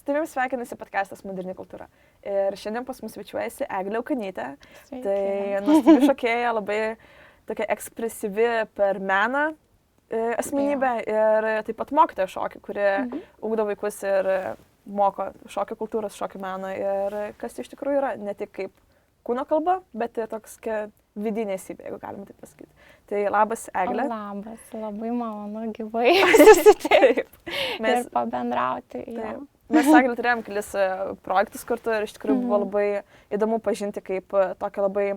tavim sveikinasi podcastas Moderni kultūra. Ir šiandien pas mus svečiuojasi Eglė Aukanytė. Tai nuostabi šokėja, labai tokia ekspresyvi per meną asmenybė ir taip pat mokytoja šokį, kuri ugdo vaikus ir moko šokio kultūros, šokio meną. Ir kas iš tikrųjų yra ne tik kaip kūno kalba, bet ir toks vidinė esybė, jeigu galima taip pasakyti. Tai labas, Eglė. Labas, labai malonu gyvai susitikti ir pabendrauti. Mes Eglė turėjom kelis projektus kartu ir iš tikrųjų buvo labai įdomu pažinti kaip tokią labai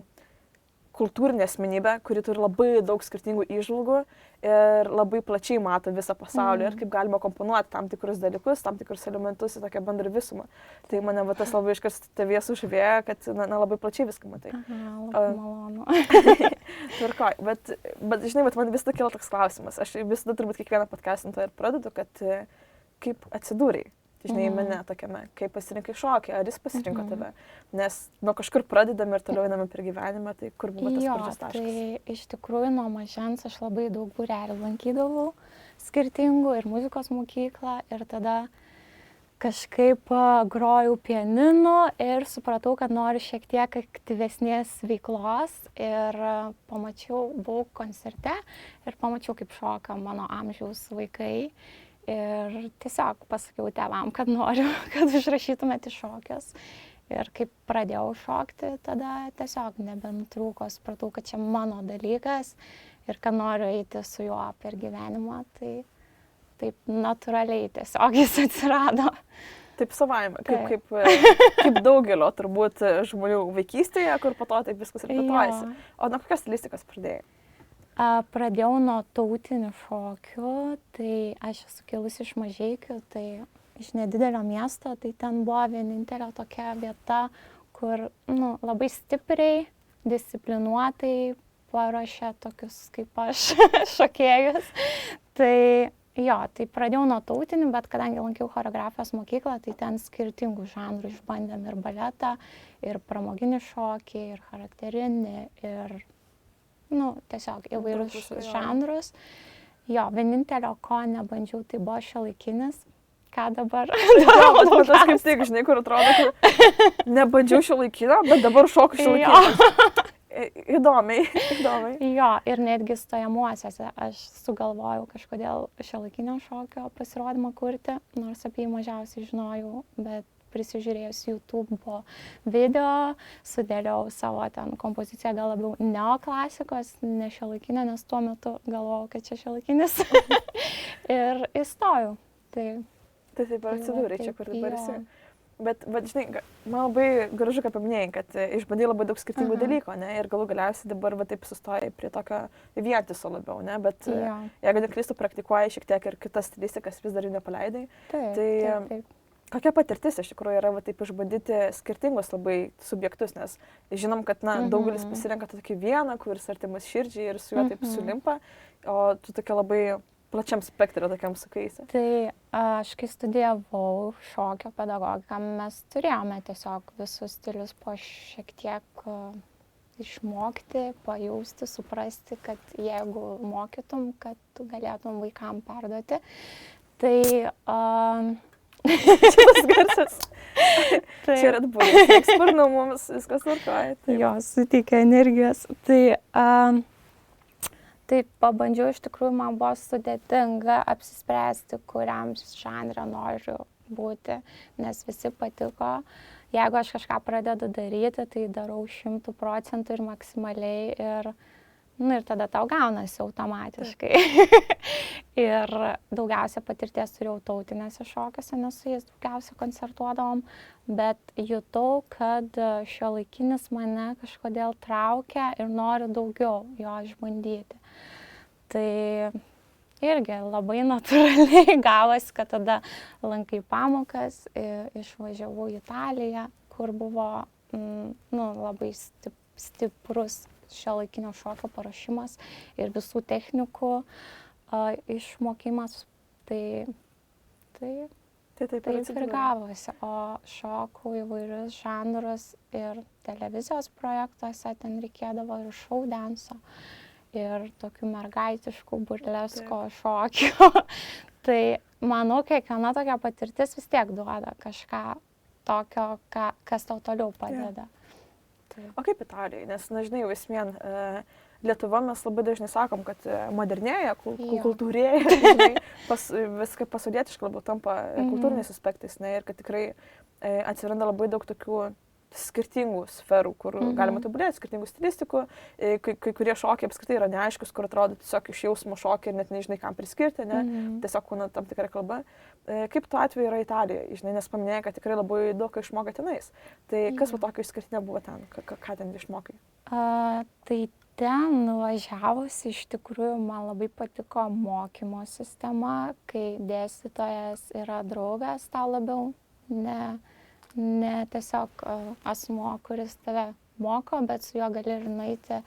kultūrinę asmenybę, kuri turi labai daug skirtingų įžvalgų ir labai plačiai mato visą pasaulį ir kaip galima komponuoti tam tikrus dalykus, tam tikrus elementus į tokią bendrą visumą. Tai mane tas labai iškart tavyje sužavėjo, kad labai plačiai viską matai. Labai malonu. Tvarkoj, bet žinai, man visada kilo toks klausimas. Aš visada turbūt kiekvieną podcastą ir pradedu, kad kaip atsidūrei. Žinai, mane tokiame, kaip pasirinkai šokį, ar jis pasirinko tave, nes nuo kažkur pradedame ir toliau einame per gyvenimą, tai kur buvo tas pradžios taškas? Tai iš tikrųjų nuo mažens aš labai daug būrelių lankydavau skirtingų ir muzikos mokyklą ir tada kažkaip grojau pianinu ir supratau, kad noriu šiek tiek aktyvesnės veiklos ir buvau koncerte ir pamačiau, kaip šoka mano amžiaus vaikai. Ir tiesiog pasakiau tėvam, kad noriu, kad užrašytumėte šokius. Ir kaip pradėjau šokti, tada tiesiog nebenutrūko, supratau, kad čia mano dalykas ir kad noriu eiti su juo per gyvenimą. Tai taip natūraliai tiesiog jis atsirado. Taip savaime, kaip daugelio turbūt žmonių vaikystėje, kur po to taip viskas ir plėtojasi. O nuo kokios stilistikos pradėjai? Pradėjau nuo tautinių šokių, tai aš esu kilusi iš Mažeikių, tai iš nedidelio miesto, tai ten buvo vienintelė tokia vieta, kur labai stipriai, disciplinuotai paruošė tokius kaip aš šokėjus. Tai pradėjau nuo tautinių, bet kadangi lankiau choreografijos mokyklą, tai ten skirtingų žanrų išbandėm ir baletą, ir pramoginį šokį, ir charakterinį, ir tiesiog įvairius žanrus. Jo, vienintelio, ko nebandžiau, tai buvo šiuolaikinis. Ką dabar? Bet tas kaip tik, žinai, kur atrodo, kad nebandžiau šiuolaikinio, bet dabar šoku šiuolaikinio. Įdomiai. Jo, ir netgi stojamuosiuose aš sugalvojau kažkodėl šiuolaikinio šokio pasirodymą kurti, nors apie jį mažiausiai žinojau, bet prisižiūrėjus YouTube video, sudėliau savo ten kompoziciją gal labiau neoklasikos, ne šiuolaikinio, nes tuo metu galvojau, kad čia šiuolaikinis. Ir įstojau. Tai taip ir atsidūrė čia, kur dabar esi. Bet žinai, man labai gražu, kad paminėjai, kad išbandai labai daug skirtingų dalykų, ne? Ir galų galiausiai dabar taip sustojai prie tokio vientiso labiau, ne? Bet jeigu neklystu, praktikuoji šiek tiek ir kitas stilistikas vis dar jų nepaleidai. Taip. Kokia patirtis iš tikrųjų yra taip išbandyti skirtingus labai subjektus, nes žinom, kad daugelis pasirenka tokį vieną, kuris artimas širdžiai ir su juo taip sulimpa, o tu tokia labai plačiam spektrą tokiam sukaisi. Tai aš kai studijavau šokio pedagogiką, mes turėjome tiesiog visus stilius po šiek tiek išmokti, pajausti, suprasti, kad jeigu mokytum, kad tu galėtum vaikam perduoti. Tai šitas garsas. Čia Red Bullis, ekspurnu mums, viskas tvarkoja. Jo, suteikia energijos. Tai pabandžiau, iš tikrųjų man buvo sudėtinga apsispręsti, kuriam žanre noriu būti, nes visi patiko. Jeigu aš kažką pradedu daryti, tai darau 100% ir maksimaliai ir tada tau gaunasi automatiškai. Ir daugiausia patirties turėjau tautinėse šokiuose, nes su jais daugiausia koncertuodavom, bet jutau, kad šiuolaikinis mane kažkodėl traukia ir noriu daugiau jo išbandyti. Tai irgi labai natūraliai gavosi, kad tada lankai pamokas, išvažiavau į Italiją, kur buvo labai stiprus šiuolaikinio šokio paruošimas ir visų technikų išmokimas, tai taip ir gavosi. O šokau įvairius žanrus ir televizijos projektuose ten reikėdavo ir šou danso, ir tokių mergaitiškų burlesko šokių. Tai manau, kiekviena tokia patirtis vis tiek duoda kažką tokio, kas tau toliau padeda. O kaip Italijai? Nes, na, žinai, vis vien Lietuva mes labai dažnai sakom, kad modernėja, kultūrėja, žinai, viską pasaulietiškai labiau tampa kultūriniais aspektais, ne, ir kad tikrai atsiranda labai daug tokių skirtingų sferų, kur galima tobulėti, skirtingų stilistikų, kai kurie šokiai apskritai yra neaiškus, kur atrodo tiesiog iš jausmo šokį ir net nežinai, kam priskirti, ne, tiesiog kūna tam tikra kalba. Kaip tuo atveju yra Italija, žinai, nes paminėjai, kad tikrai labai daug išmokai tenais. Tai kas va tokio išskirtinio buvo ten, ką ten išmokai? Tai ten nuvažiavus iš tikrųjų man labai patiko mokymo sistema, kai dėstytojas yra draugas tau labiau, ne tiesiog asmuo, kuris tave moko, bet su juo gali ir nueiti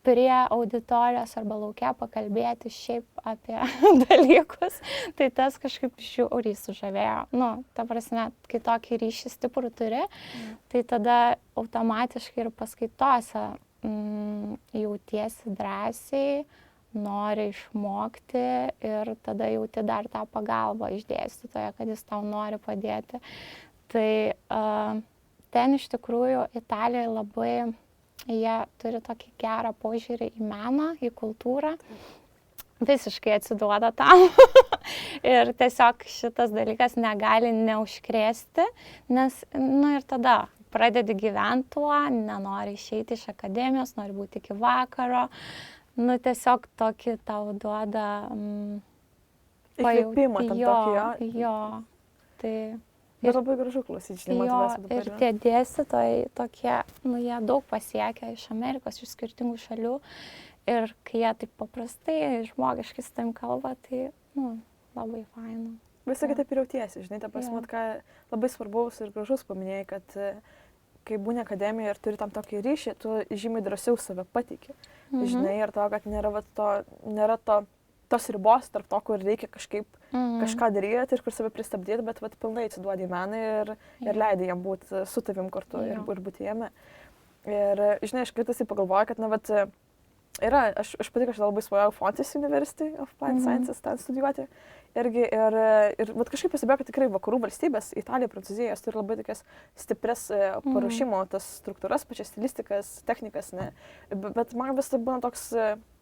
prie auditorijos arba lauke pakalbėti šiaip apie dalykus. Tai tas kažkaip žiauriai sužavėjo. Nu, ta prasme, kai tokį ryšį stiprų turi, tai tada automatiškai ir paskaitose jautiesi drąsiai, nori išmokti ir tada jauti dar tą pagalbą iš dėstytojo, kad jis tau nori padėti. Tai ten iš tikrųjų Italijoje labai, jie turi tokį gerą požiūrį į meną, į kultūrą, visiškai atsiduoda tam. Ir tiesiog šitas dalykas negali neužkrėsti, nes, nu ir tada pradedi gyventi tuo, nenori išeiti iš akademijos, nori būti iki vakaro. Nu, tiesiog tokį tau duoda įkvėpimą tam tokį, jo. Tai ir labai gražu klausyti, žinai, matavęs dabar. Ir tie dėstytojai tokie, nu, jie daug pasiekia iš Amerikos, iš skirtingų šalių. Ir kai jie taip paprastai, žmogiškai su tavim kalba, tai, nu, labai faina. Visą kitą ir jautiesi, žinai, ta prasme, ką labai svarbaus ir gražus paminėjai, kad kai būni akademijoje ir turi tam tokį ryšį, tu žymiai drąsiau save pateiki. Žinai, ir to, kad nėra tos ribos tarp to, kur reikia kažkaip kažką daryti ir kur save pristabdyti, bet pilnai atsiduodi į meną ir leidai jam būti su tavim kartu ir būti jame. Ir, žinai, aš kartais pagalvoju, kad, yra, aš pati kažkada labai svajojau Fontys University of Applied Sciences ten studijuoti. Irgi, ir kažkaip pasibėjo, kad tikrai vakarų valstybės, Italija, Prancūzija, jos turi labai tokias stipres paruošimo, tas struktūras, pačias stilistikas, technikas, ne. Bet man vis tai būna toks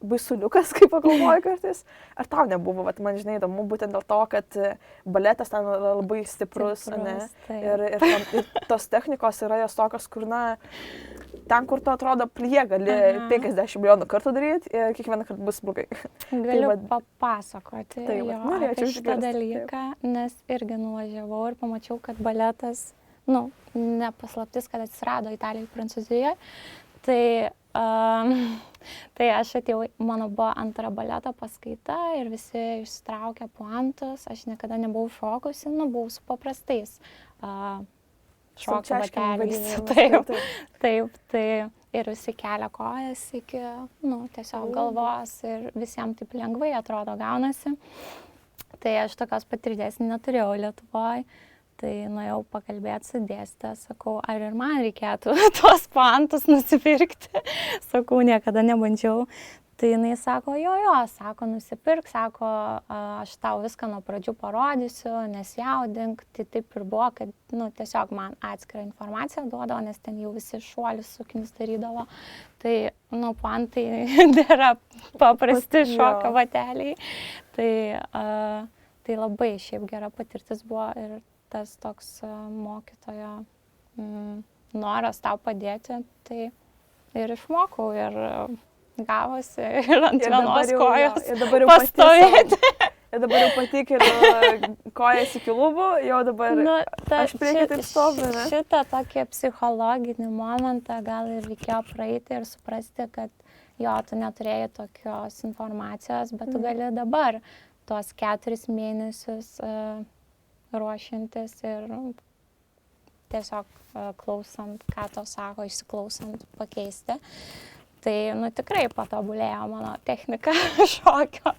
baisuliukas, kaip pagalvoju kartais. Ar tau nebuvo, man žinai, įdomu, būtent dėl to, kad baletas ten yra labai stiprus, ne. Ir tos technikos yra jos tokios, kur, ten, kur tu atrodo plie, gali 50 milijonų kartų daryti ir kiekvieną kartą bus blogai. Galiu papasakoti apie šitą dalyką, nes irgi nuvažiavau ir pamačiau, kad baletas, ne paslaptis, kad atsirado Italijoje, Prancūzijoje. Tai aš atėjau, mano buvo antra baleto paskaita ir visi išsitraukė puantus, aš niekada nebuvau šokusi, buvau su paprastais šokio bateliais. Taip, ir visi kelia kojas iki, tiesiog galvos ir visiems taip lengvai atrodo gaunasi. Tai aš tokios patirties neturėjau Lietuvoje, tai nuėjau pakalbėti su dėstytoja, sakau, ar ir man reikėtų tuos puantus nusipirkti. Sakau, niekada nebandžiau. Tai jinai sako, sako, nusipirk, sako, aš tau viską nuo pradžių parodysiu, nesjaudink. Tai taip ir buvo, kad tiesiog man atskirą informaciją duodavo, nes ten jau visi šuolius sukinis darydavo. Tai, puantai nėra paprasti šokio bateliai. Tai labai šiaip gera patirtis buvo ir tas toks mokytojo noras tau padėti, tai ir išmokau ir gavosi ir ant vienos kojos pastovėti. Ir dabar jau patikė kojas iki lubų, jau dabar aš prieki taip stoviu. Šitą tokį psichologinį momentą gal ir reikėjo praeiti ir suprasti, kad tu neturėjai tokios informacijos, bet tu gali dabar tuos 4 mėnesius ruošiantis ir tiesiog klausant, ką to sako, įsiklausant pakeisti. Tai, tikrai patobulėjo mano technika šokio.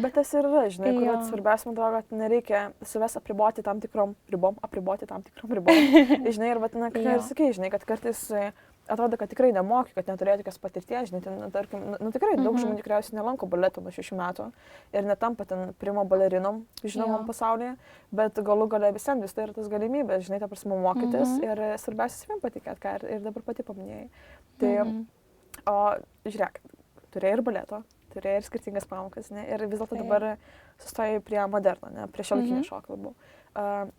Bet tas ir yra, žinai, kur svarbiausia, man atrodo, kad nereikia savęs apriboti tam tikrom ribom, Žinai, ir, ir sakai, žinai, kad kartais atrodo, kad tikrai nemoki, kad neturėjo tokios patirties, žinai, ten, tarkim, tikrai daug žmonių tikriausiai nelanko baleto nuo 6 metų ir netampa ten primo balerinom, žinomam pasaulyje, bet galų gale visiems vis tai yra tas galimybės, žinai, ta prasme, mokytis ir svarbiausia savim patikėti, ką ir dabar pati paminėjai. Tai, o žiūrėk, turėjai ir baleto, turėjai ir skirtingas pamokas, ne, ir vis dėlto dabar sustojai prie moderno, ne, prie šiuolaikinio šokio labiau.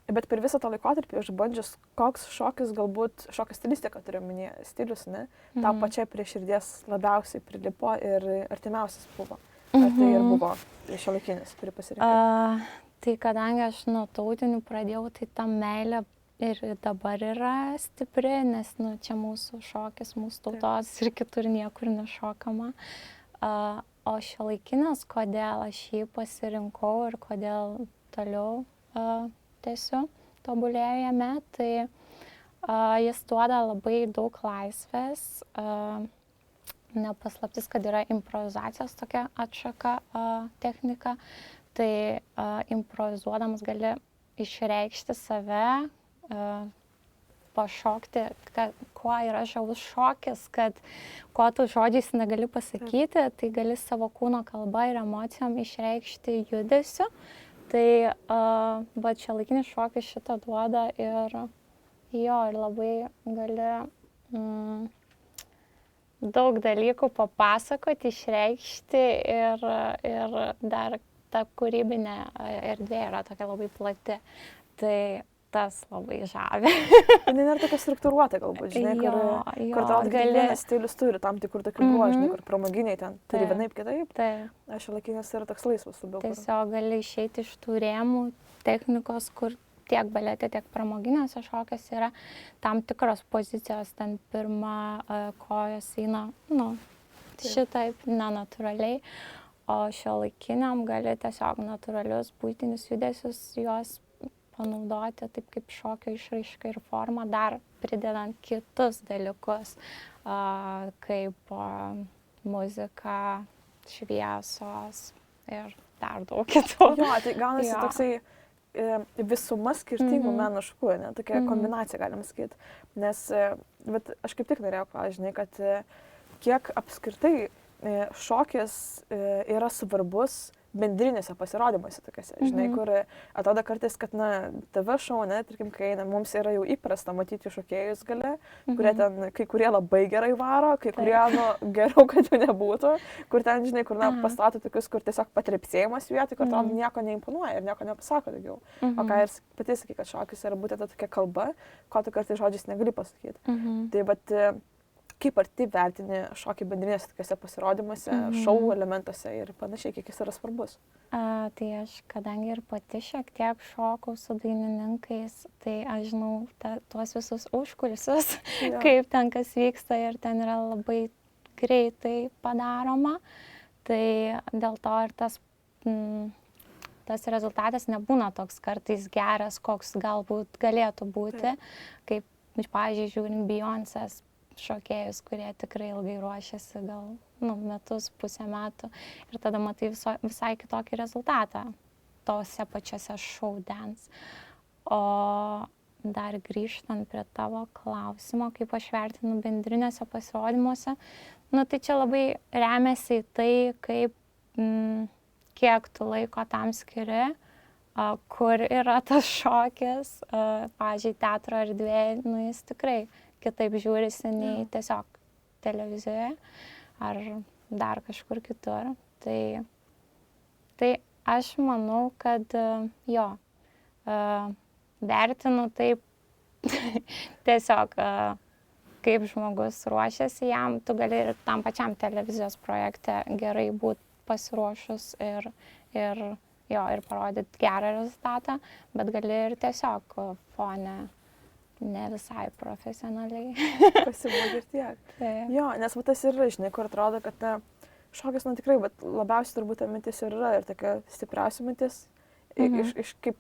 Bet per visą tą laikotarpį išbandžius, koks šokis, galbūt šokio stilistika, turiu minėję, stilius, ne, tau pačiai prie širdies labiausiai prilipo ir artimiausias buvo. Ar tai ir buvo šiuolaikinis, kurį pasirinkai? Tai kadangi aš nuo tautinių pradėjau, tai ta meilė ir dabar yra stipri, nes čia mūsų šokis, mūsų tautos ir kitur niekur nešokama. O šiuolaikinis, kodėl aš jį pasirinkau ir kodėl toliau tiesiog tobulėju jame, tai jis duoda labai daug laisvės. Nepaslaptis, kad yra improvizacijos tokia atšaka technika, tai improvizuodamas gali išreikšti save, pašokti, kuo yra žavus šokis, kad ko tu žodžiais negali pasakyti, tai gali savo kūno kalba ir emocijom išreikšti judesiu. Tai bet šiuolaikinis šokis šitą duoda ir labai gali daug dalykų papasakoti, išreikšti ir dar ta kūrybinė erdvė yra tokia labai plati. Tai tas labai žavi. Tai nėra tokia struktūruota galbūt, žinai, kur tau kiekvienas stilius turi tam tikrų tokių bruožų, žinai, kur pramoginiai ten turi vienaip kitaip. Šiuolaikinis yra toks laisvas labiau. Tiesiog gali išeiti iš tų rėmų technikos, kur tiek balete, tiek pramoginėse šokiuose yra tam tikros pozicijos, ten pirma kojos eina, šitaip nenatūraliai, o šiuolaikiniam gali tiesiog natūralius buitinius judesius juos panaudoti taip kaip šokio išraiška ir forma, dar pridedant kitus dalykus, kaip muzika, šviesos ir dar daug kitų. Jo, tai gaunasi toksai visuma skirtingų meno šakų, ne, tokia kombinacija galima sakyti. Nes, bet aš kaip tik norėjau klausti, kad kiek apskritai šokis yra svarbus bendrinėse pasirodymuose tokiuose, žinai, kur atrodo kartais, kad, TV šou, tarkim, kai mums yra jau įprasta matyti šokėjus gale, kurie ten, kai kurie labai gerai varo, kai kurie, geriau, kad jų nebūtų, kur ten, žinai, kur, pastato tokius, kur tiesiog patrepsėjimas vietoj, kur atrodo nieko neimponuoja ir nieko nepasako daugiau. O ką ir pati sakai, kad šokis yra būtent tokia kalba, ko tu kartais žodžiais negali pasakyti. Tai, bet kaip ar taip vertini šokį bendrinėse tokiuose pasirodymuose, šou elementuose ir panašiai, kiek jis yra svarbus? Tai aš, kadangi ir pati šiek tiek šokau su dainininkais, tai aš žinau tuos visus užkulisius, kaip ten kas vyksta ir ten yra labai greitai padaroma. Tai dėl to ir tas rezultatas nebūna toks kartais geras, koks galbūt galėtų būti, kaip, pavyzdžiui, žiūrint Beyoncé's šokėjus, kurie tikrai ilgai ruošiasi, gal metus, pusę metų ir tada matai visai kitokį rezultatą tose pačiose show dance. O dar grįžtant prie tavo klausimo, kaip aš vertinu bendrinėse pasirodymuose, tai čia labai remiasi į tai, kaip kiek tu laiko tam skiri, kur yra tas šokis, pavyzdžiui, teatro erdvėje, jis tikrai kitaip žiūrisi nei tiesiog televizijoje ar dar kažkur kitur. Tai aš manau, kad vertinu taip tiesiog, kaip žmogus ruošiasi jam, tu gali ir tam pačiam televizijos projekte gerai būti pasiruošus ir parodyti gerą rezultatą, bet gali ir tiesiog fone ne visai profesionaliai. Pasibūdė ir tiek. Jo, nes tas yra, žinai, kur atrodo, kad šokis, tikrai, bet labiausiai turbūt ta mintis ir yra ir tokia stipriausia mintis, iš kaip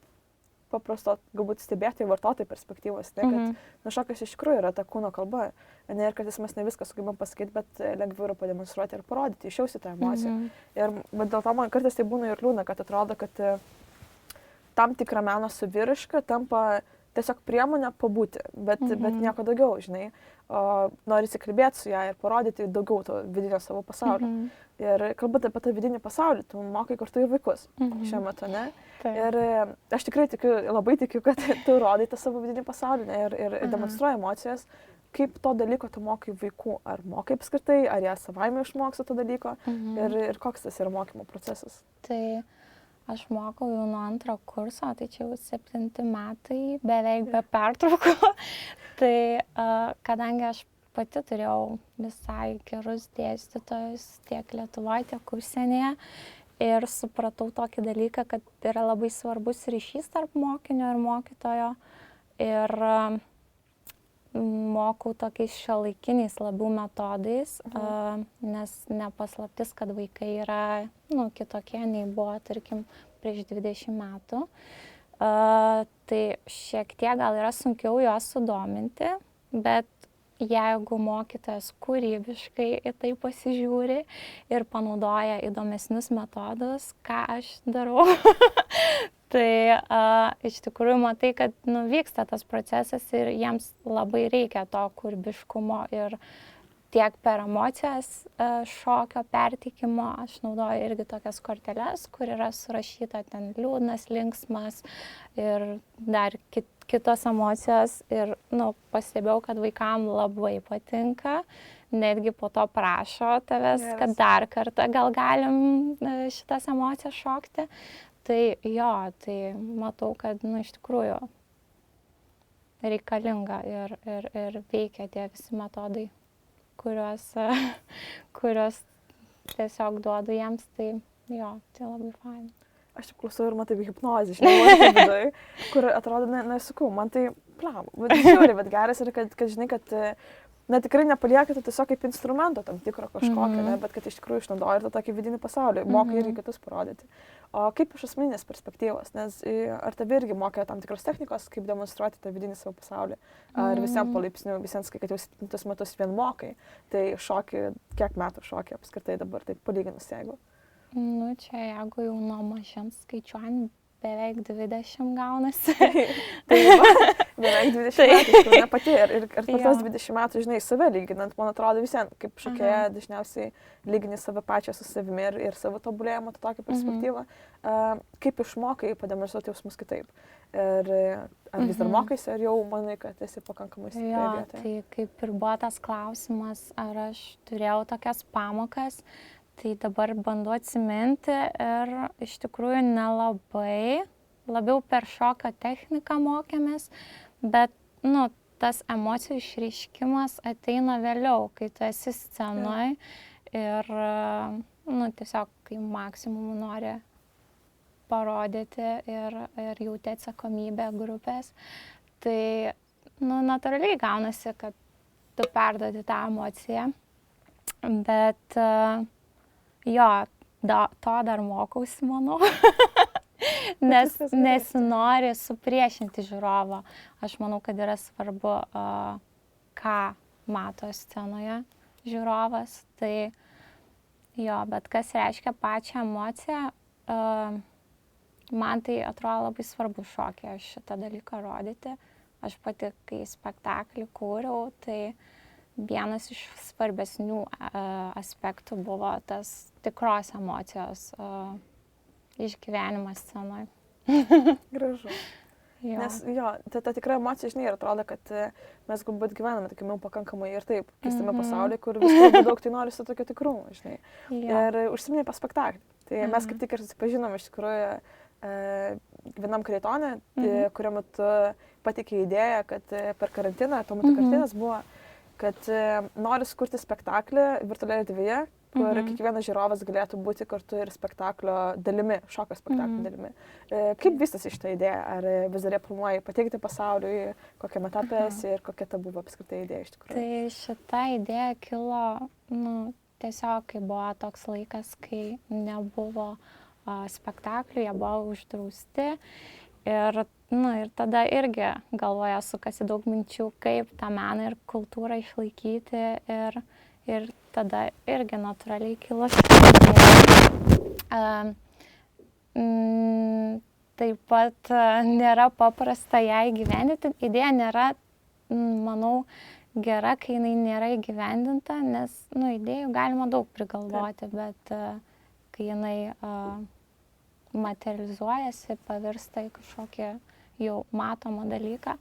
paprasto, galbūt stebėtojų vartotojų perspektyvos, kad šokis iš tikrųjų yra ta kūno kalba. Ir kartais mes ne viską sugebam pasakyti, bet lengviau yra pademonstruoti ir parodyti, išjausti tą emociją. Bet dėl to man kartais tai būna ir liūdna, kad atrodo, kad tam tikra meno saviraiška tampa tiesiog priemonė pabūti, bet nieko daugiau, žinai. Norisi kalbėti su ją ir parodyti daugiau to vidinio savo pasaulio. Ir kalbant apie tą vidinį pasaulį, tu mokai kartu ir vaikus šiuo metu, ne? Ir aš tikrai labai tikiu, kad tu rodai tą savo vidinį pasaulį, ne? Ir demonstruoji emocijas. Kaip to dalyko tu mokai vaikų? Ar mokai apskritai, ar jie savaime išmoksta to dalyko? Ir koks tas yra mokymo procesas? Tai aš mokau jau nuo 2 kurso, tai čia jau 7 metai, beveik be pertraukų. Tai kadangi aš pati turėjau visai gerus dėstytojus tiek Lietuvoje, tiek užsienyje, ir supratau tokį dalyką, kad yra labai svarbus ryšys tarp mokinio ir mokytojo. Ir mokau tokiais šiuolaikiniais labiau metodais, nes nepaslaptis, kad vaikai yra kitokie nei buvo, tarkim, prieš 20 metų. Tai šiek tiek gal yra sunkiau juos sudominti, bet jeigu mokytojas kūrybiškai į tai pasižiūri ir panaudoja įdomesnius metodus, ką aš darau, tai iš tikrųjų matai, kad vyksta tas procesas ir jiems labai reikia to kūrybiškumo ir tiek per emocijas šokio perteikimo. Aš naudoju irgi tokias korteles, kur yra surašyta ten liūdnas, linksmas ir dar kitos emocijos. Ir pastebėjau, kad vaikam labai patinka, netgi po to prašo tavęs, kad dar kartą gal galim šitas emocijas šokti. Tai jo, tai matau, kad iš tikrųjų reikalinga ir veikia tie visi metodai, kuriuos tiesiog duodu jiems, tai jo, tai labai fain. Aš taip klausau ir man taip hipnozė, žinai, viduje, kur atrodo, nesakau, man tai žiūri, bet geras yra, kad žinai, kad tikrai nepaliekate tiesiog kaip instrumento tam tikro kažkokio, bet kad iš tikrųjų išnaudoji ir tą tokį vidinį pasaulį, mokai irgi kitus parodyti. O kaip iš asmeninės perspektyvos, nes ar tave irgi mokė tam tikros technikos, kaip demonstruoti tą vidinį savo pasaulį, ar visiems palaipsniui, visiems, kad jau 7 metus vien mokai, tai šoki, kiek metų šoki apskritai dabar, taip palyginus jeigu? Čia jeigu jau nuo mažens skaičiuojant, beveik 20 gaunasi. Tai beveik 20 metų, ne pati. Ir per tos 20 metų, žinai, save lyginant, man atrodo visiems, kaip šokėja dažniausiai lygini save pačią su savimi ir savo tobulėjimą, tokią perspektyvą. Kaip išmokai pademonstruoti jausmus kitaip? Ir ar vis dar mokaisi, ar jau manai, kad esi pakankamai stipriai vietoje? Tai kaip ir buvo tas klausimas, ar aš turėjau tokias pamokas, tai dabar bandau atsiminti ir iš tikrųjų nelabai, labiau per šokio techniką mokėmės, bet, tas emocijų išreiškimas ateina vėliau, kai tu esi scenoje ir, tiesiog, kai maksimum nori parodyti ir jauti atsakomybę grupės, tai, natūraliai gaunasi, kad tu perduodi tą emociją, bet jo, to dar mokausi, manau, nes nesinori supriešinti žiūrovą. Aš manau, kad yra svarbu, ką mato scenoje žiūrovas. Tai jo, bet kas reiškia pačią emociją, man tai atrodo labai svarbu šokyje šitą dalyką rodyti. Aš pati, kai spektaklį kūriau, tai vienas iš svarbesnių aspektų buvo tas tikros emocijos išgyvenimas scenoje. Gražu. Nes ta tikra emocija, žinai, ir atrodo, kad mes galbūt gyvename tokiame pakankamai ir taip keistame pasaulyje, kur vis labai daug tai nori su tokio tikrumo, žinai. Ir užsiminėjai pas spektaklį. Tai mes kaip tik ir susipažinom iš tikrųjų vienam Kreitone, kuriuo metu pateikė idėją, kad per karantiną, tuo metu karantinas buvo, kad nori sukurti spektaklį virtualioje erdvėje, kur kiekvienas žiūrovas galėtų būti kartu ir spektaklio dalimi, šokio spektaklio dalimi. Kaip vystosi šitą idėją? Ar vis dar planuoji pateikti pasauliui, kokiame etape esi ir kokia ta buvo apskritai idėja iš tikrųjų? Tai šita idėja kilo, tiesiog, kai buvo toks laikas, kai nebuvo spektaklių, jie buvo uždrausti. Ir tada irgi galvoje sukasi daug minčių, kaip tą meną ir kultūrą išlaikyti ir tada irgi natūraliai kilo šitą idėją. taip pat nėra paprasta ją įgyvendinti. Idėja nėra, manau, gera, kai jinai nėra įgyvendinta, nes idėjų galima daug prigalvoti, bet kai jinai materializuojasi, pavirsta į kažkokį jau matomą dalyką,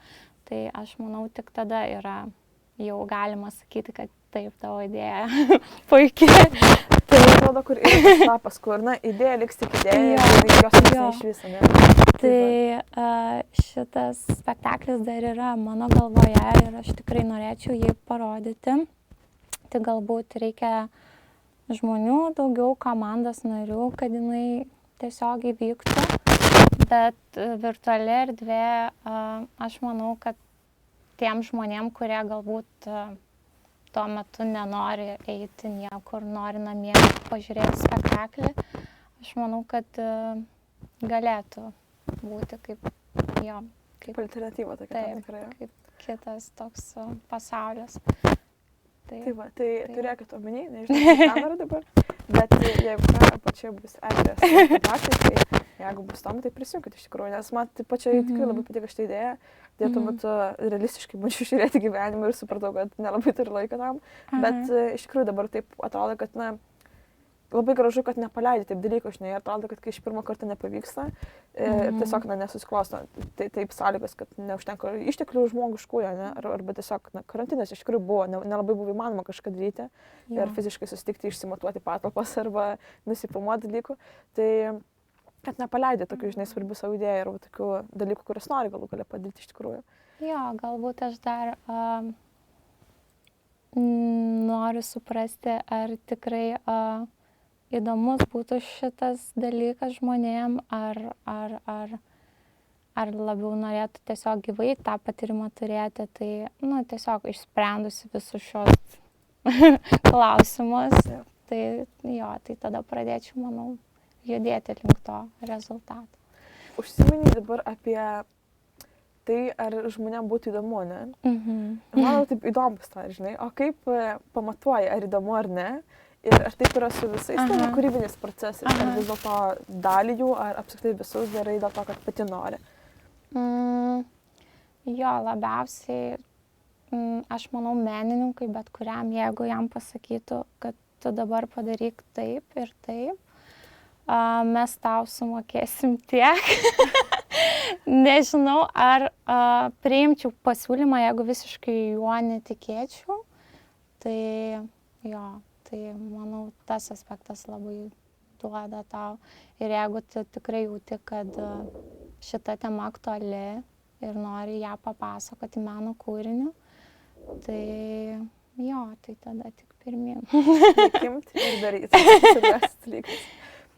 tai aš manau, tik tada yra jau galima sakyti, kad taip, tavo idėja puikiai. Tai atrodo, kur yra tas lapas, kur, idėja liks tik idėja ir jos iš viso, ne? Tai šitas spektaklis dar yra mano galvoje ir aš tikrai norėčiau jį parodyti. Tai galbūt reikia žmonių, daugiau komandos narių, kad jinai tiesiog įvyktų. Bet virtuali erdvė, aš manau, kad tiem žmonėm, kurie galbūt tuo metu nenori eiti niekur, nori namie pažiūrėti spektaklį, aš manau, kad galėtų būti kaip alternatyva tokia tikrai. Kaip kitas toks pasaulis. Tai turėkit omeny, nežinau, kaip kamera dabar, bet jeigu pačioje bus eglės spektaklis, tai jeigu bus tam, tai prisijunkit iš tikrųjų, nes man tai pačiai tikrai labai patiko šitą idėją. Tai tuo metu realistiškai bandžiau žiūrėti gyvenimą ir supratau, kad nelabai turiu laiko tam. Bet iš tikrųjų dabar taip atrodo, kad labai gražu, kad nepaleidži taip dalykų, žinai, ir atrodo, kad kai iš pirmo karto nepavyksta ir tiesiog nesusiklosto taip sąlygos, kad neužtenka išteklių žmogiškųjų, arba tiesiog karantinas iš tikrųjų buvo, nelabai buvo įmanoma kažką daryti ir fiziškai susitikti, išsimatuoti patalpas arba nusifilmuoti dalykų. Tai kad nepaleidė tokių, žinai, svarbių savo idėjų arba tokių dalykų, kurias nori galų galia padaryti iš tikrųjų. Jo, galbūt aš dar noriu suprasti, ar tikrai įdomus būtų šitas dalykas žmonėm, ar labiau norėtų tiesiog gyvai tą patyrimą turėti. Tai, tiesiog išsprendusi visus šios klausimus, tai tada pradėčiau, manau, judėti link to rezultato. Užsiminei dabar apie tai, ar žmonėm būtų įdomu, ne? Manau, taip įdomu pasidarė, žinai, o kaip pamatuoji, ar įdomu ar ne? Ir ar taip yra su visais tavo kūrybinis procesais, ar vis dėlto dalį jų, ar apskritai visus darai dėl to, kad pati nori? Jo, labiausiai, aš manau, menininkai, bet kuriam, jeigu jam pasakytų, kad tu dabar padaryk taip ir taip, mes tau sumokėsim tiek. Nežinau, ar priimčiau pasiūlymą, jeigu visiškai juo netikėčiau. Tai jo, tai manau, tas aspektas labai duoda tau. Ir jeigu tu tikrai jauti, kad šita tema aktuali ir nori ją papasakoti meno kūriniu, tai jo, tai tada tik pirmyn. Imti ir daryti. Tas dalykas.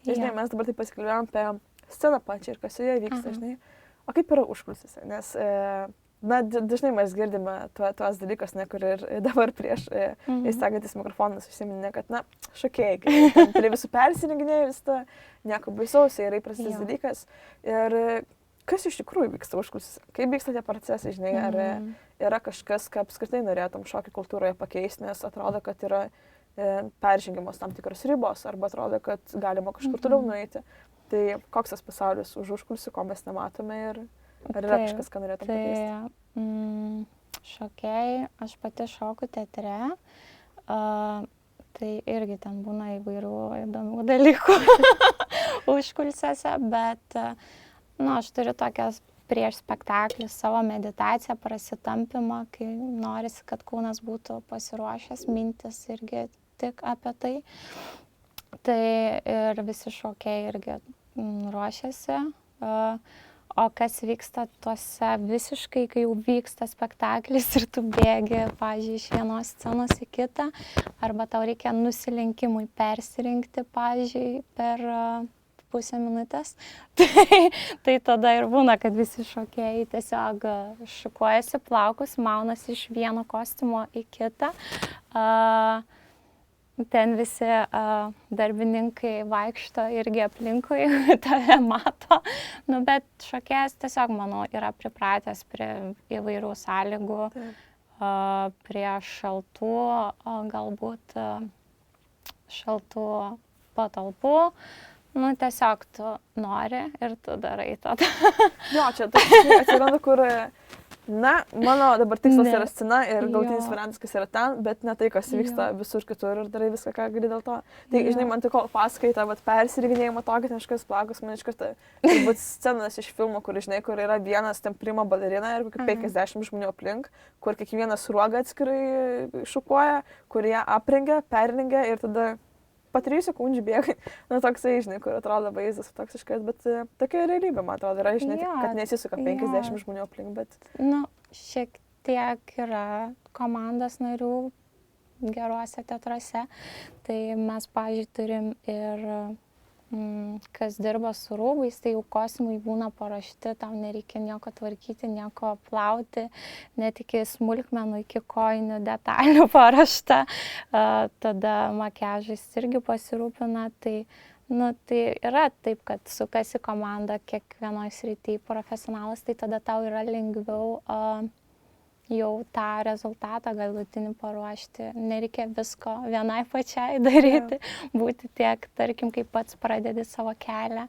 Žinai, mes dabar taip pasikalbėjom apie sceną pačią ir kas joje vyksta, žinai. O kaip yra užkulisiuose? Nes, dažnai mes girdime tuos dalykus, kur ir dabar prieš įstengiantis mikrofonas užsiminė, kad, šokėjai, prie visų persirenginėjai visą, nieko baisaus, yra įprastas dalykas. Ir kas iš tikrųjų vyksta užkulisiuose? Kaip vyksta tie procesai, žinai, ar yra kažkas, ką apskritai norėtum šokio kultūroje pakeisti, nes atrodo, kad yra peržengiamos tam tikros ribos, arba atrodo, kad galima kažkur toliau nueiti. Tai koks tas pasaulis už užkulisių, ko mes nematome ir ar yra kažkas, ką norėtum pakeisti? Šokėjai, aš pati šoku teatre, tai irgi ten būna įvairių įdomių dalykų užkulisiuose, bet aš turiu tokias prieš spektaklį savo meditaciją, prasitampimą, kai norisi, kad kūnas būtų pasiruošęs, mintis irgi tik apie tai. Tai ir visi šokėjai irgi ruošiasi. O kas vyksta tuose visiškai, kai jau vyksta spektaklis ir tu bėgi, pavyzdžiui, iš vienos scenos į kitą, arba tau reikia nusilenkimui persirinkti, pavyzdžiui, per pusę minutės, tai tada ir būna, kad visi šokėjai tiesiog šukuojasi plaukus, maunasi iš vieno kostiumo į kitą. Ten visi darbininkai vaikšto irgi aplinkui, tave mato. Bet šokėjas tiesiog, manau, yra pripratęs prie įvairių sąlygų, prie šaltų, galbūt šaltų patalpų. nu, tiesiog tu nori ir tu darai tada. Jo, čia toks atsiranda, kur, na, mano dabar tikslas yra scena ir galutinis variantas, kas yra ten, bet ne tai, kas vyksta visur kitur ir darai viską, ką gali dėl to. Tai, žinai, man tik pasakai tą persiriginėjimą tokį, ten kažkas plakus, man iš karto, turbūt scenas iš filmo, kur, žinai, kur yra vienas ten prima balerina ir kokie 50 žmonių aplink, kur kiekvienas ruoga atskirai šukuoja, kur ją aprengia, perrengia ir tada po 3 sekundžių bėga. Na, toksai, žinai, kur atrodo vaizdas toksiškas, bet tokia realybė, man atrodo, yra, žinai, kad nesisuka 50 žmonių aplink, bet... Nu, šiek tiek yra komandos narių geruose teatruose, tai mes, pavyzdžiui, turim ir kas dirba su rūbais, tai jau kostiumai būna paruošti, tau nereikia nieko tvarkyti, nieko plauti, net iki smulkmenų, iki kojinių detalių paruošta. Tada makiažais irgi pasirūpina, tai, nu, tai yra taip, kad sukasi komanda kiekvienoj srity profesionalas, tai tada tau yra lengviau jau tą rezultatą galutinį paruošti. Nereikia visko vienai pačiai daryti, būti tiek, tarkim, kaip pats pradedi savo kelią.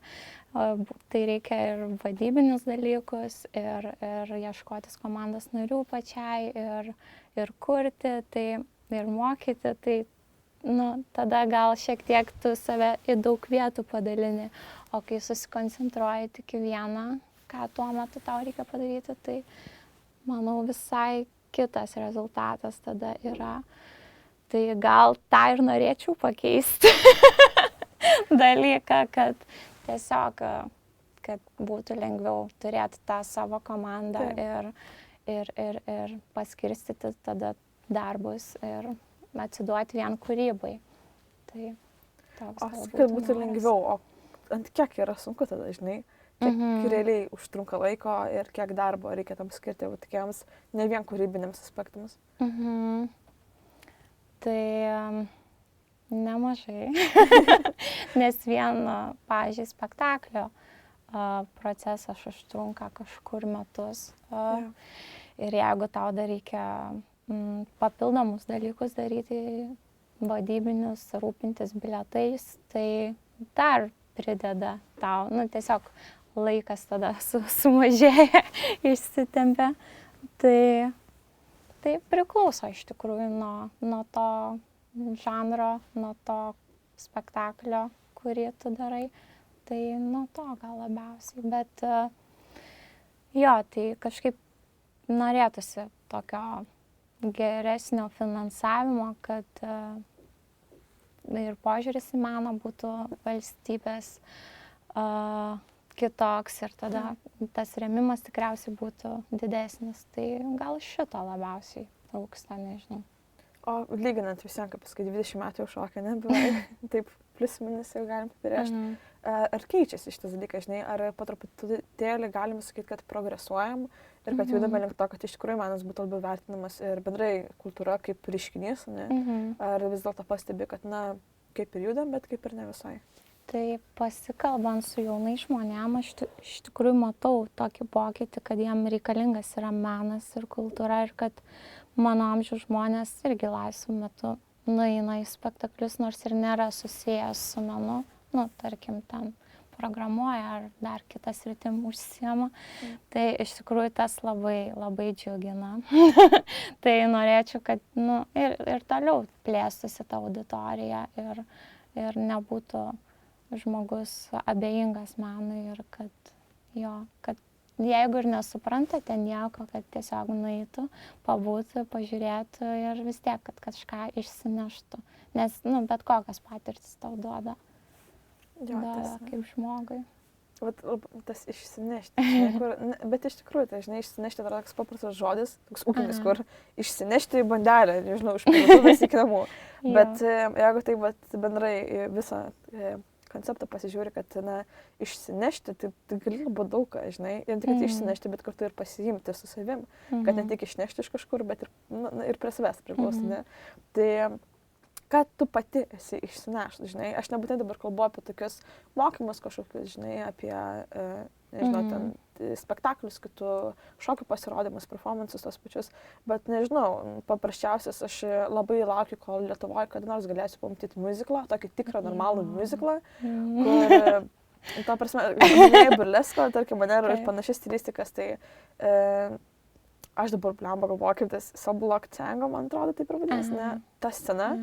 Tai reikia ir vadybinius dalykus, ir ieškotis komandos narių pačiai, ir kurti, tai, ir mokyti. Tai, nu, tada gal šiek tiek tu save į daug vietų padalini, o kai susikoncentruoji tik į vieną, ką tuo metu tau reikia padaryti, tai manau, visai kitas rezultatas tada yra. Tai gal tą ir norėčiau pakeisti dalyką, kad tiesiog, kad būtų lengviau turėti tą savo komandą ir paskirstyti tada darbus ir atsiduoti vien kūrybai. Tai toks galbūt kad būtų lengviau, o ant kiek yra sunku tada, žinai? Kiek realiai užtrunka laiko ir kiek darbo reikia tam skirti tokiems ne vien kūrybiniams aspektams? Tai nemažai, nes vien, pavyzdžiui, spektaklio procesas užtrunka kažkur metus. Ir jeigu tau dar reikia papildomus dalykus daryti, vadybinius, rūpintis bilietais, tai dar prideda tau, nu, tiesiog laikas tada sumažėja, išsitempia. Tai priklauso iš tikrųjų nuo to žanro, nuo to spektaklio, kurį tu darai. Tai nuo to gal labiausiai. Bet jo, tai kažkaip norėtųsi tokio geresnio finansavimo, kad ir požiūris į meną būtų valstybės kitoks ir tada tas rėmimas tikriausiai būtų didesnis. Tai gal šito labiausiai trūksta, nežinau. O lyginant visiems, kaip pasakai, 20 metų jau šokia, ne? Beveik, taip, plius minus jau galim apibrėžti. Ar keičiasi šitas dalykas, žinai, ar po truputėlį galim sakyti, kad progresuojam ir kad judame link to, kad iš tikrųjų menas būtų labiau vertinamas ir bendrai kultūra kaip reiškinys, ne? Ar vis dėlto pastebi, kad, na, kaip ir judam, bet kaip ir ne visai? Tai pasikalbant su jaunai žmonėm, aš iš tikrųjų matau tokį pokytį, kad jiem reikalingas yra menas ir kultūra ir kad mano amžiaus žmonės irgi laisvu metu nueina į spektaklius, nors ir nėra susijęs su menu, nu, tarkim, ten programuoja ar dar kitas sritim užsiema. Tai iš tikrųjų tas labai, labai džiugina. Tai norėčiau, kad, nu, ir toliau plėstųsi ta auditorija ir nebūtų žmogus abejingas menui ir kad jeigu ir nesuprantate nieko, kad tiesiog nueitų, pabūtų, pažiūrėtų ir vis tiek, kad kažką išsineštų. Nes, nu, bet kokias patirtis tau duoda. Kaip žmogui. Tas išsinešti, žinai, bet iš tikrųjų, tai, žinai, išsinešti yra toks paprastas žodis, toks ūkinis, kur išsinešti į bandelę, nežinau, iš parduotuvės iki namų. Bet jeigu tai bendrai visą konceptą pasižiūri, kad, na, išsinešti, tai gali labai daug ką, žinai, ir tik išsinešti, bet kartu ir pasiimti su savim, kad ne tik išnešti iš kažkur, bet ir prie savęs priklausti, ne. Tai ką tu pati esi išsinešus, žinai, aš nebūtinai dabar kalbu apie tokius mokymus kažkokius, žinai, apie, nežinau, ten spektaklius, kitų šokių pasirodymus, performances tos pačius, bet nežinau, paprasčiausias aš labai laukiu, kol Lietuvoje kada nors galėsiu pamatyti muziklą, tokį tikrą normalų muziklą, kur, ta prasme, minėjai burlesko, tarkim, mane yra panašias stilistikas, tai aš dabar blemba galvoju, kaip tas Sublock Tango, man atrodo, taip ir vadinasi, ne, ta scena.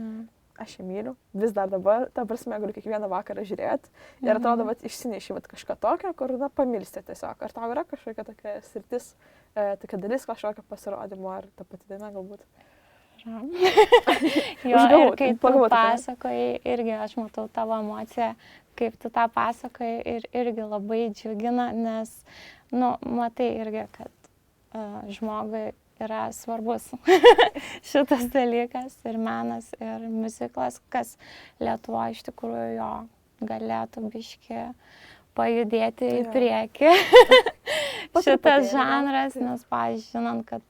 Aš ją myliu, vis dar dabar, ta prasme, galiu kiekvieną vakarą žiūrėti ir atrodo, kad išsineši kažką tokio, kur, milstė tiesiog. Ar tau yra kažkokia tokia sritis, tokia dalis kažkokio pasirodymo, ar ta pati daina galbūt? Jo, ir kai tu pasakoji, irgi aš matau tavo emociją, kaip tu tą pasakoji ir irgi labai džiugina, nes, matai irgi, kad žmogui yra svarbus šitas dalykas ir menas, ir muziklas, kas Lietuvoje iš tikrųjų jo galėtų biški pajudėti į priekį. Šitas žanras, nes, pavyzdžiui, žinant, kad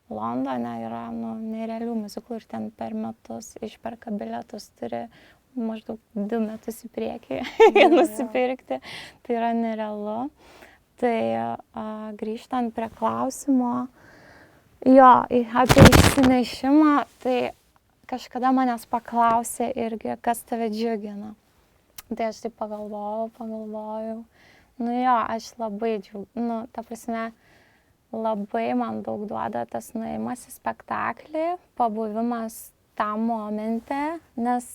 Londone yra nerealių muziklų ir ten per metus išperka bilietus, turi maždaug 2 metus į priekį nusipirkti, tai yra nerealu. Tai grįžtant prie klausimo, apie išsinešimą, tai kažkada manęs paklausė irgi, kas tave džiugina. Tai aš taip pagalvojau. Aš labai džiaugiu, ta prasme, labai man daug duoda tas nuėjimas į spektaklį, pabuvimas tam momente, nes,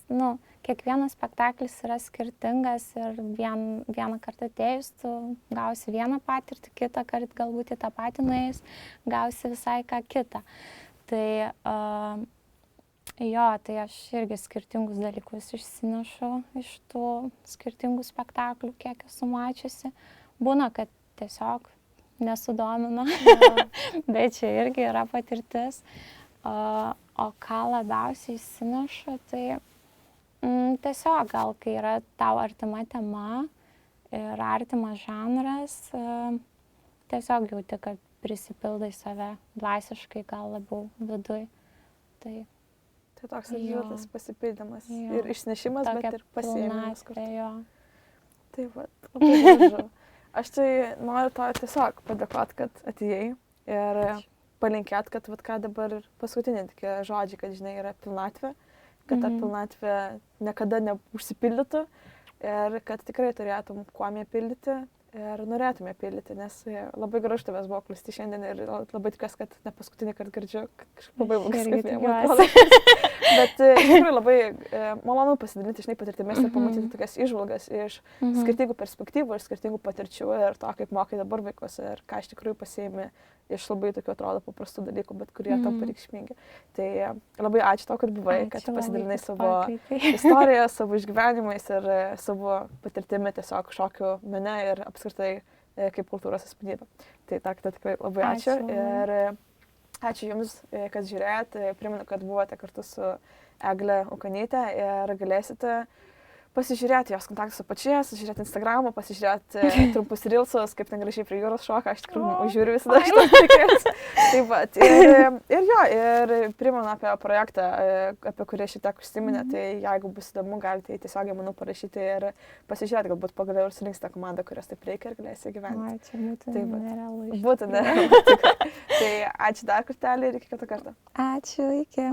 kiekvienas spektaklis yra skirtingas ir vieną kartą atėjus, tu gausi vieną patirtį, kitą kartą galbūt į tą patį nuėjus, gausi visai ką kitą. Tai tai aš irgi skirtingus dalykus išsinešu iš tų skirtingų spektaklių, kiek esu mačiusi. Būna, kad tiesiog nesudomina, bet čia irgi yra patirtis. O ką labiausiai išsinešu, tai tiesiog gal, kai yra tau artima tema ir artimas žanras, tiesiog jauti, kad prisipildai save dvasiškai, gal labiau viduj. Tai toks didžiulis pasipildymas ir išnešimas, bet ir pasiėmimas. Tai labai gražu. Aš tai noriu tau tiesiog padėkoti, kad atėjai ir palinkėt, kad ką dabar paskutiniai tokie žodžiai, kad žinai, yra pilnatvė, kad ta pilnatvė niekada neužsipildytų ir kad tikrai turėtum kuo ją pildyti ir norėtum ją pildyti, nes labai gražu tavęs buvo klausti šiandien ir labai tikiuosi, kad ne paskutinį kartą girdžiu, kažkaip labai skambėjo. Bet iš tikrųjų labai malonu pasidalinti patirtimis ir pamatyti tokias įžvalgas iš skirtingų perspektyvų ir skirtingų patirčių ir to, kaip mokai dabar vaikus ir ką iš tikrųjų pasiėmi iš labai tokių atrodo paprastų dalykų, bet kurie tampa reikšmingi. Tai labai ačiū tau, kad buvai, kad pasidalinai savo istoriją, savo išgyvenimais ir savo patirtimi tiesiog šokių mene ir apskritai kaip kultūros asmenybė. Tai tikrai labai ačiū. Ir ačiū Jums, kad žiūrėjot. Primenu, kad buvote kartu su Egle Ukanyte ir galėsite pasižiūrėti jos kontaktus apačioje, pasižiūrėti Instagramą, pasižiūrėti trumpus reelsus, kaip ten gražiai prie jūros šoka, aš tikrųjų žiūriu visada šitas tikės. Taip pat. Ir primenu apie projektą, apie kurį šitiek užsiminė, tai jeigu bus įdomu, galite tiesiog manau parašyti ir pasižiūrėti, galbūt pagaliau ir surinksite komandą, kurios taip reikia ir galėsite gyventi. Čia būtų nerealu. Būtų nerealu. Tai ačiū dar kartelį ir iki kito karto. Ačiū, iki.